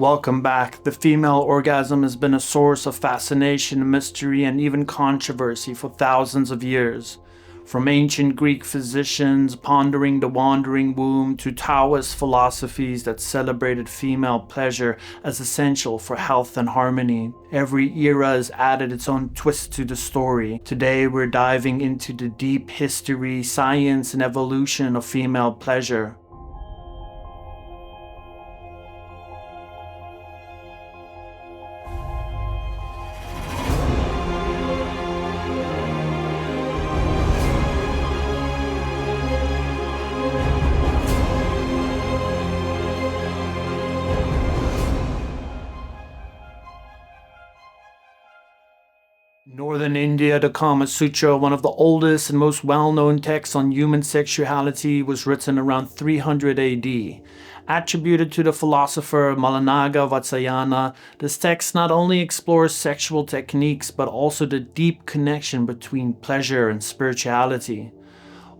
Welcome back. The female orgasm has been a source of fascination, mystery, and even controversy for thousands of years. From ancient Greek physicians pondering the wandering womb to Taoist philosophies that celebrated female pleasure as essential for health and harmony, every era has added its own twist to the story. Today we're diving into the deep history, science, and evolution of female pleasure. Northern India, the Kama Sutra, one of the oldest and most well-known texts on human sexuality, was written around 300 AD. Attributed to the philosopher Malanaga Vatsayana, this text not only explores sexual techniques but also the deep connection between pleasure and spirituality.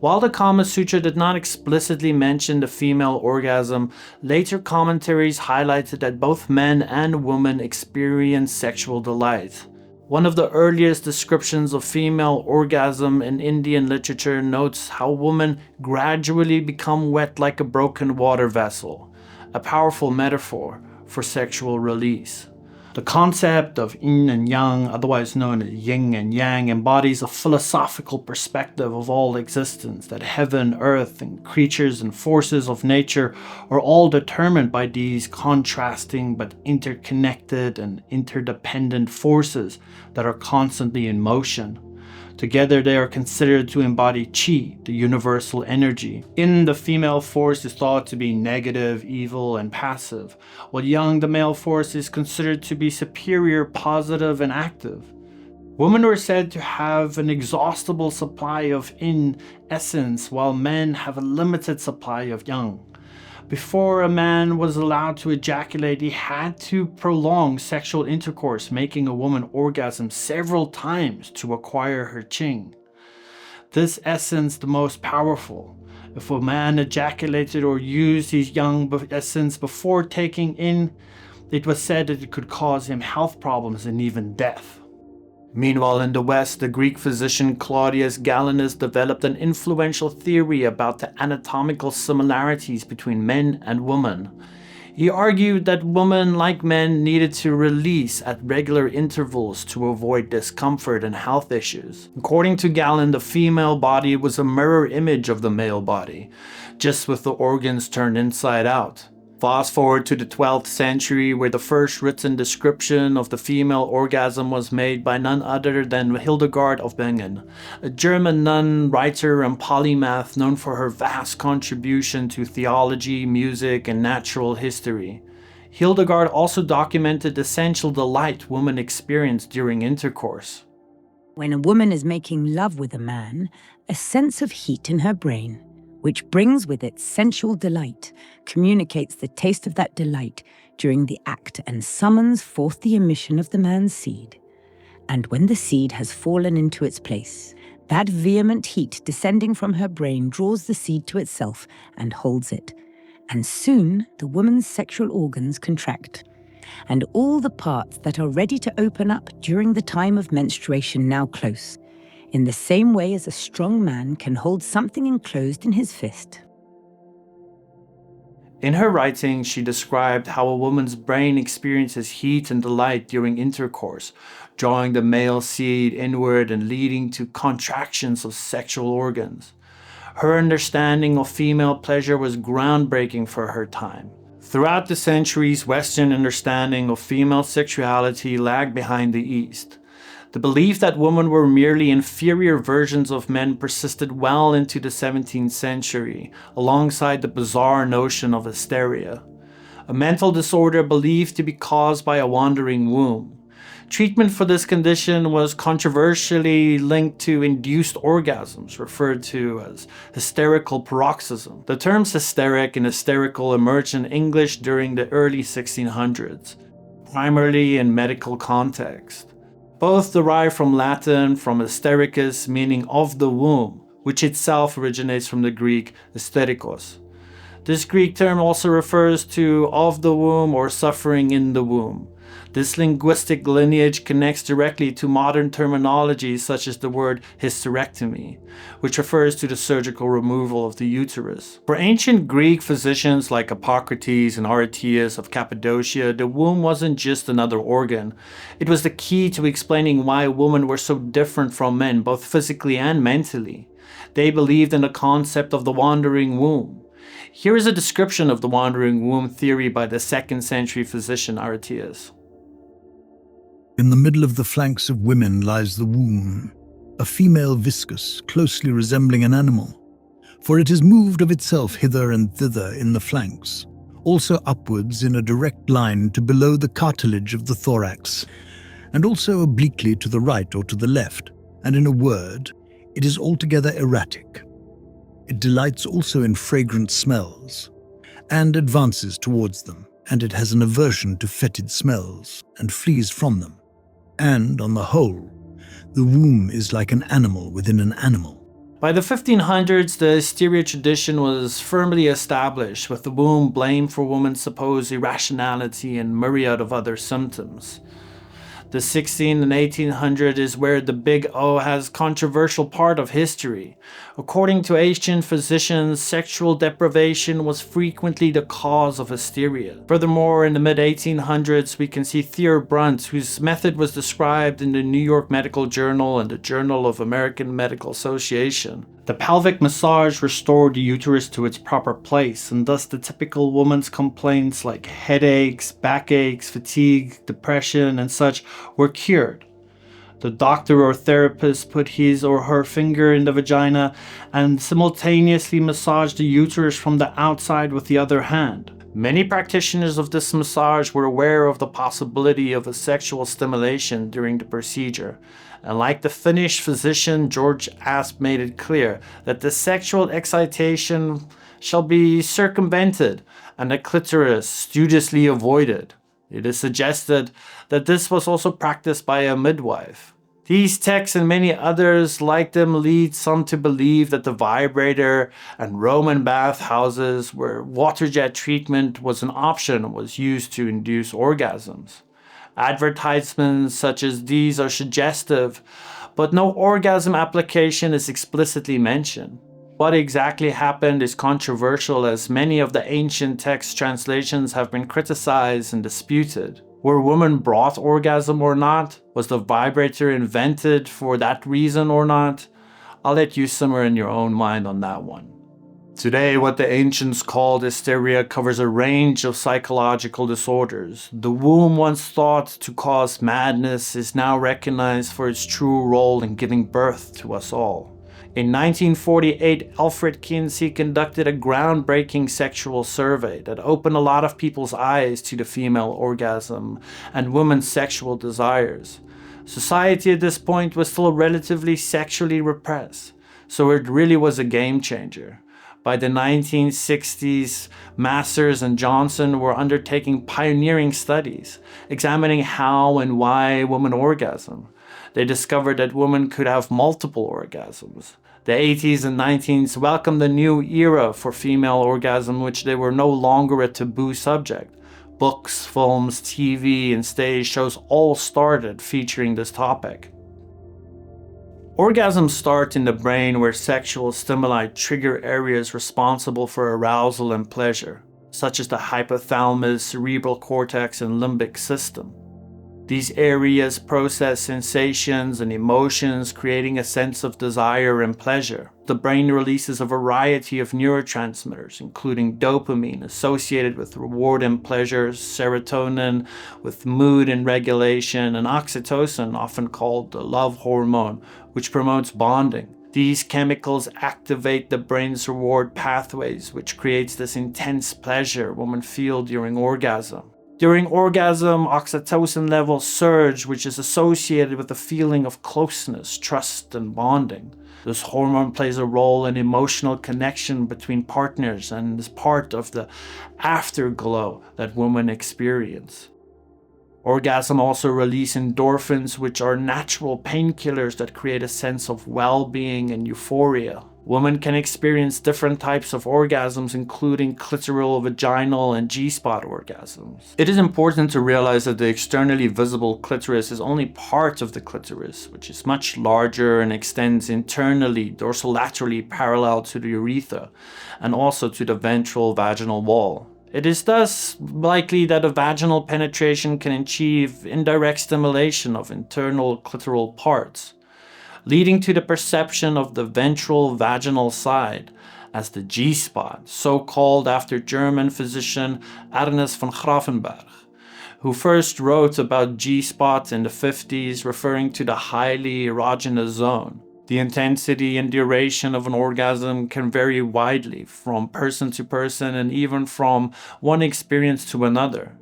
While the Kama Sutra did not explicitly mention the female orgasm, later commentaries highlighted that both men and women experience sexual delight. One of the earliest descriptions of female orgasm in Indian literature notes how women gradually become wet like a broken water vessel, a powerful metaphor for sexual release. The concept of yin and yang, otherwise known as yin and yang, embodies a philosophical perspective of all existence, that heaven, earth, and creatures and forces of nature are all determined by these contrasting but interconnected and interdependent forces that are constantly in motion. Together they are considered to embody qi, the universal energy. In, the female force is thought to be negative, evil, and passive, while yang, the male force, is considered to be superior, positive, and active. Women were said to have an inexhaustible supply of yin essence, while men have a limited supply of yang. Before a man was allowed to ejaculate, he had to prolong sexual intercourse, making a woman orgasm several times to acquire her qing. This essence the most powerful. If a man ejaculated or used his yang essence before taking in, it was said that it could cause him health problems and even death. Meanwhile, in the West, the Greek physician Claudius Galenus developed an influential theory about the anatomical similarities between men and women. He argued that women, like men, needed to release at regular intervals to avoid discomfort and health issues. According to Galen, the female body was a mirror image of the male body, just with the organs turned inside out. Fast forward to the 12th century, where the first written description of the female orgasm was made by none other than Hildegard of Bingen, a German nun, writer, and polymath known for her vast contribution to theology, music, and natural history. Hildegard also documented the sensual delight women experience during intercourse. When a woman is making love with a man, a sense of heat in her brain, which brings with it sensual delight, communicates the taste of that delight during the act and summons forth the emission of the man's seed. And when the seed has fallen into its place, that vehement heat descending from her brain draws the seed to itself and holds it. And soon the woman's sexual organs contract, and all the parts that are ready to open up during the time of menstruation now close, in the same way as a strong man can hold something enclosed in his fist. In her writing, she described how a woman's brain experiences heat and delight during intercourse, drawing the male seed inward and leading to contractions of sexual organs. Her understanding of female pleasure was groundbreaking for her time. Throughout the centuries, Western understanding of female sexuality lagged behind the East. The belief that women were merely inferior versions of men persisted well into the 17th century, alongside the bizarre notion of hysteria, a mental disorder believed to be caused by a wandering womb. Treatment for this condition was controversially linked to induced orgasms, referred to as hysterical paroxysm. The terms hysteric and hysterical emerged in English during the early 1600s, primarily in medical context. Both derive from Latin, from hystericus, meaning of the womb, which itself originates from the Greek hysterikos. This Greek term also refers to of the womb or suffering in the womb. This linguistic lineage connects directly to modern terminology such as the word hysterectomy, which refers to the surgical removal of the uterus. For ancient Greek physicians like Hippocrates and Aristeas of Cappadocia, the womb wasn't just another organ. It was the key to explaining why women were so different from men, both physically and mentally. They believed in the concept of the wandering womb. Here is a description of the wandering womb theory by the 2nd century physician Aristeas. In the middle of the flanks of women lies the womb, a female viscus closely resembling an animal, for it is moved of itself hither and thither in the flanks, also upwards in a direct line to below the cartilage of the thorax, and also obliquely to the right or to the left, and in a word, it is altogether erratic. It delights also in fragrant smells, and advances towards them, and it has an aversion to fetid smells, and flees from them. And, on the whole, the womb is like an animal within an animal. By the 1500s, the hysteria tradition was firmly established, with the womb blamed for women's supposed irrationality and myriad of other symptoms. The 1600s and 1800s is where the big O has controversial part of history. According to ancient physicians, sexual deprivation was frequently the cause of hysteria. Furthermore, in the mid-1800s, we can see Theo Brunt, whose method was described in the New York Medical Journal and the Journal of American Medical Association. The pelvic massage restored the uterus to its proper place, and thus the typical woman's complaints like headaches, backaches, fatigue, depression, and such were cured. The doctor or therapist put his or her finger in the vagina and simultaneously massaged the uterus from the outside with the other hand. Many practitioners of this massage were aware of the possibility of a sexual stimulation during the procedure, and like the Finnish physician George Asp made it clear that the sexual excitation shall be circumvented and the clitoris studiously avoided. It is suggested that this was also practiced by a midwife. These texts and many others like them lead some to believe that the vibrator and Roman bathhouses where water jet treatment was an option was used to induce orgasms. Advertisements such as these are suggestive, but no orgasm application is explicitly mentioned. What exactly happened is controversial, as many of the ancient text translations have been criticized and disputed. Were women brought orgasm or not? Was the vibrator invented for that reason or not? I'll let you simmer in your own mind on that one. Today, what the ancients called hysteria covers a range of psychological disorders. The womb, once thought to cause madness, is now recognized for its true role in giving birth to us all. In 1948, Alfred Kinsey conducted a groundbreaking sexual survey that opened a lot of people's eyes to the female orgasm and women's sexual desires. Society at this point was still relatively sexually repressed, so it really was a game changer. By the 1960s, Masters and Johnson were undertaking pioneering studies, examining how and why women orgasm. They discovered that women could have multiple orgasms. The 80s and 90s welcomed a new era for female orgasm, which they were no longer a taboo subject. Books, films, TV, and stage shows all started featuring this topic. Orgasms start in the brain, where sexual stimuli trigger areas responsible for arousal and pleasure, such as the hypothalamus, cerebral cortex, and limbic system. These areas process sensations and emotions, creating a sense of desire and pleasure. The brain releases a variety of neurotransmitters, including dopamine, associated with reward and pleasure, serotonin, with mood and regulation, and oxytocin, often called the love hormone, which promotes bonding. These chemicals activate the brain's reward pathways, which creates this intense pleasure women feel during orgasm. During orgasm, oxytocin levels surge, which is associated with a feeling of closeness, trust, and bonding. This hormone plays a role in emotional connection between partners and is part of the afterglow that women experience. Orgasm also releases endorphins, which are natural painkillers that create a sense of well-being and euphoria. Women can experience different types of orgasms, including clitoral, vaginal, and G-spot orgasms. It is important to realize that the externally visible clitoris is only part of the clitoris, which is much larger and extends internally, dorsolaterally parallel to the urethra, and also to the ventral vaginal wall. It is thus likely that a vaginal penetration can achieve indirect stimulation of internal clitoral parts, leading to the perception of the ventral vaginal side as the G-spot, so called after German physician Ernest von Grafenberg, who first wrote about G-spots in the 50s, referring to the highly erogenous zone. The intensity and duration of an orgasm can vary widely from person to person and even from one experience to another.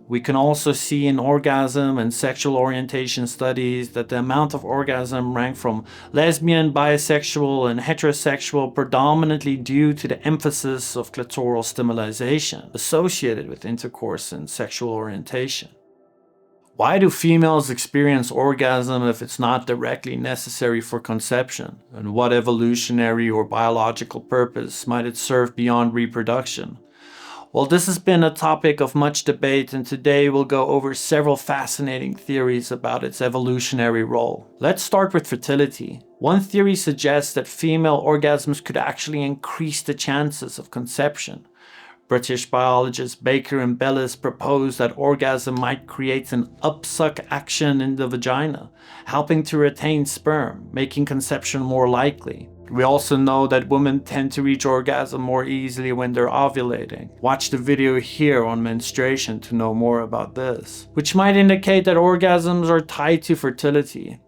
We can also see in orgasm and sexual orientation studies that the amount of orgasm rank from lesbian, bisexual, and heterosexual predominantly due to the emphasis of clitoral stimulation associated with intercourse and sexual orientation. Why do females experience orgasm if it's not directly necessary for conception? And what evolutionary or biological purpose might it serve beyond reproduction? Well, this has been a topic of much debate, and today we'll go over several fascinating theories about its evolutionary role. Let's start with fertility. One theory suggests that female orgasms could actually increase the chances of conception. British biologists Baker and Bellis proposed that orgasm might create an upsuck action in the vagina, helping to retain sperm, making conception more likely. We also know that women tend to reach orgasm more easily when they're ovulating. Watch the video here on menstruation to know more about this, which might indicate that orgasms are tied to fertility.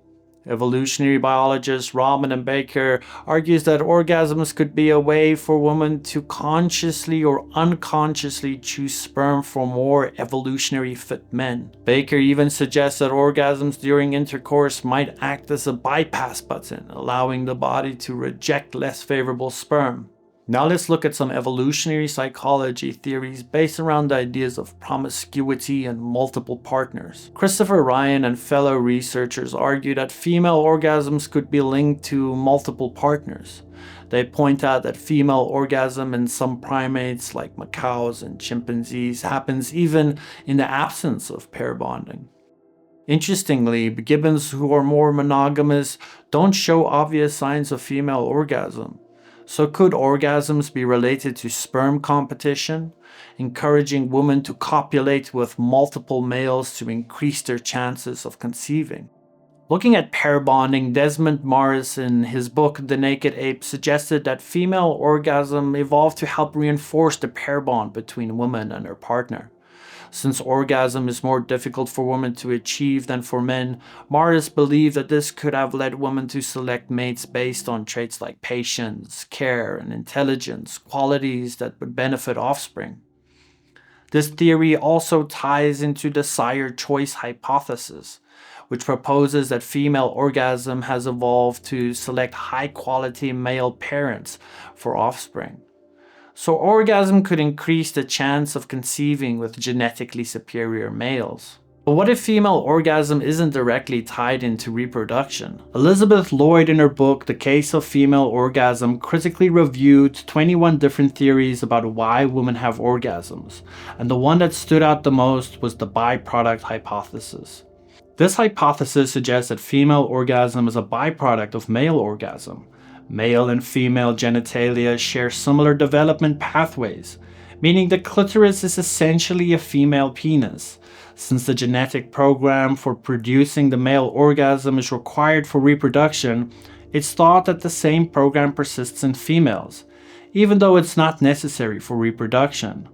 Evolutionary biologist Robin and Baker argues that orgasms could be a way for women to consciously or unconsciously choose sperm for more evolutionary fit men. Baker even suggests that orgasms during intercourse might act as a bypass button, allowing the body to reject less favorable sperm. Now let's look at some evolutionary psychology theories based around the ideas of promiscuity and multiple partners. Christopher Ryan and fellow researchers argue that female orgasms could be linked to multiple partners. They point out that female orgasm in some primates like macaques and chimpanzees happens even in the absence of pair bonding. Interestingly, gibbons who are more monogamous don't show obvious signs of female orgasm. So could orgasms be related to sperm competition, encouraging women to copulate with multiple males to increase their chances of conceiving? Looking at pair bonding, Desmond Morris in his book The Naked Ape suggested that female orgasm evolved to help reinforce the pair bond between women and their partner. Since orgasm is more difficult for women to achieve than for men, Morris believed that this could have led women to select mates based on traits like patience, care, and intelligence, qualities that would benefit offspring. This theory also ties into the sire choice hypothesis, which proposes that female orgasm has evolved to select high-quality male parents for offspring. So orgasm could increase the chance of conceiving with genetically superior males. But what if female orgasm isn't directly tied into reproduction? Elizabeth Lloyd in her book The Case of Female Orgasm critically reviewed 21 different theories about why women have orgasms, and the one that stood out the most was the byproduct hypothesis. This hypothesis suggests that female orgasm is a byproduct of male orgasm. Male and female genitalia share similar development pathways, meaning the clitoris is essentially a female penis. Since the genetic program for producing the male orgasm is required for reproduction, it's thought that the same program persists in females, even though it's not necessary for reproduction.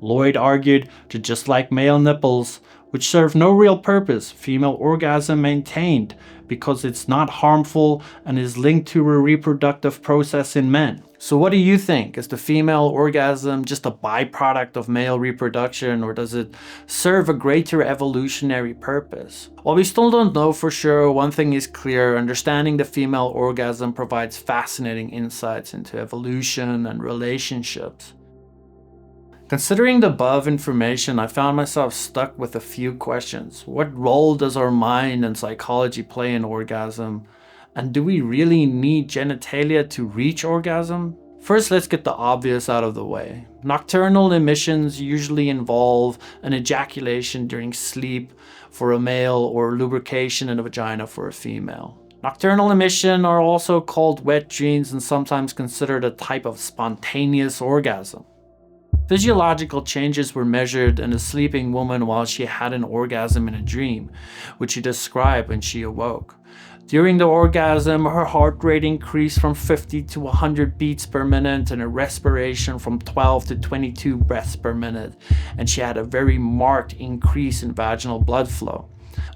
Lloyd argued that just like male nipples, which serve no real purpose, female orgasm maintained because it's not harmful and is linked to a reproductive process in men. So what do you think? Is the female orgasm just a byproduct of male reproduction, or does it serve a greater evolutionary purpose? While we still don't know for sure, one thing is clear: understanding the female orgasm provides fascinating insights into evolution and relationships. Considering the above information, I found myself stuck with a few questions. What role does our mind and psychology play in orgasm? And do we really need genitalia to reach orgasm? First, let's get the obvious out of the way. Nocturnal emissions usually involve an ejaculation during sleep for a male or lubrication in a vagina for a female. Nocturnal emission are also called wet dreams and sometimes considered a type of spontaneous orgasm. Physiological changes were measured in a sleeping woman while she had an orgasm in a dream, which she described when she awoke. During the orgasm, her heart rate increased from 50 to 100 beats per minute and her respiration from 12 to 22 breaths per minute, and she had a very marked increase in vaginal blood flow.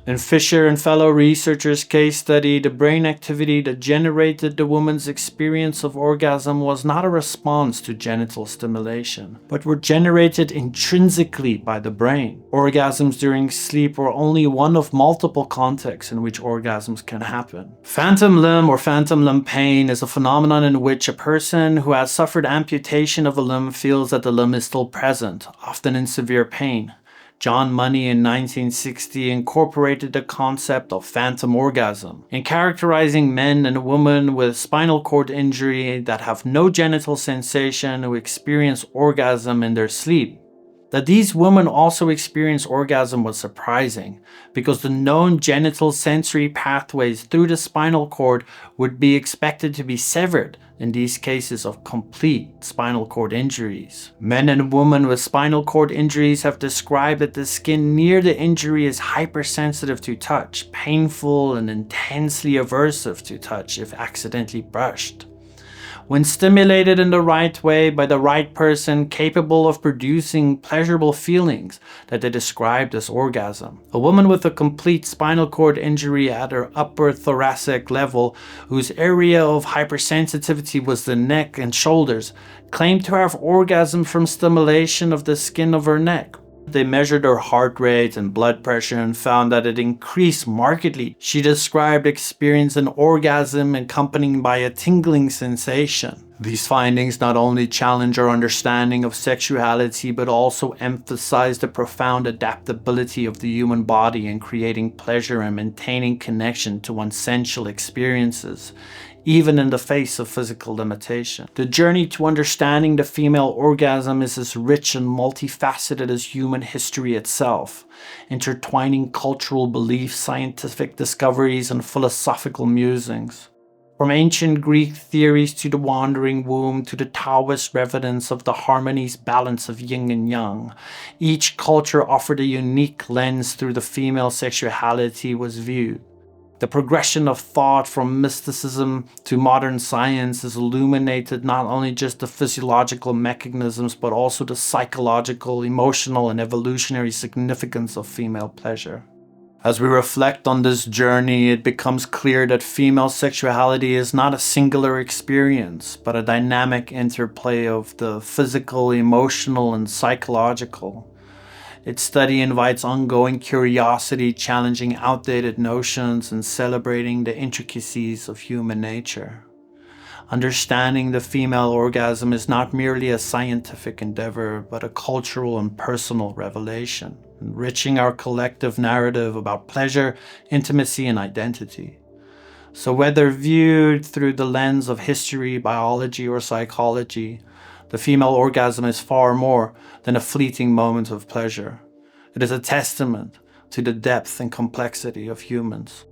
In Fisher and fellow researchers' case study, the brain activity that generated the woman's experience of orgasm was not a response to genital stimulation, but were generated intrinsically by the brain. Orgasms during sleep were only one of multiple contexts in which orgasms can happen. Phantom limb or phantom limb pain is a phenomenon in which a person who has suffered amputation of a limb feels that the limb is still present, often in severe pain. John Money in 1960 incorporated the concept of phantom orgasm in characterizing men and women with spinal cord injury that have no genital sensation who experience orgasm in their sleep. That these women also experience orgasm was surprising, because the known genital sensory pathways through the spinal cord would be expected to be severed in these cases of complete spinal cord injuries. Men and women with spinal cord injuries have described that the skin near the injury is hypersensitive to touch, painful and intensely aversive to touch if accidentally brushed. When stimulated in the right way by the right person capable of producing pleasurable feelings that they described as orgasm. A woman with a complete spinal cord injury at her upper thoracic level, whose area of hypersensitivity was the neck and shoulders, claimed to have orgasm from stimulation of the skin of her neck. They measured her heart rate and blood pressure and found that it increased markedly. She described experiencing an orgasm accompanied by a tingling sensation. These findings not only challenge our understanding of sexuality, but also emphasize the profound adaptability of the human body in creating pleasure and maintaining connection to one's sensual experiences, even in the face of physical limitation. The journey to understanding the female orgasm is as rich and multifaceted as human history itself, intertwining cultural beliefs, scientific discoveries, and philosophical musings. From ancient Greek theories to the wandering womb to the Taoist evidence of the harmonious balance of yin and yang, each culture offered a unique lens through the female sexuality was viewed. The progression of thought from mysticism to modern science has illuminated not only just the physiological mechanisms, but also the psychological, emotional, and evolutionary significance of female pleasure. As we reflect on this journey, it becomes clear that female sexuality is not a singular experience, but a dynamic interplay of the physical, emotional, and psychological. Its study invites ongoing curiosity, challenging outdated notions, and celebrating the intricacies of human nature. Understanding the female orgasm is not merely a scientific endeavor, but a cultural and personal revelation, enriching our collective narrative about pleasure, intimacy, and identity. So whether viewed through the lens of history, biology, or psychology, the female orgasm is far more than a fleeting moment of pleasure. It is a testament to the depth and complexity of humans.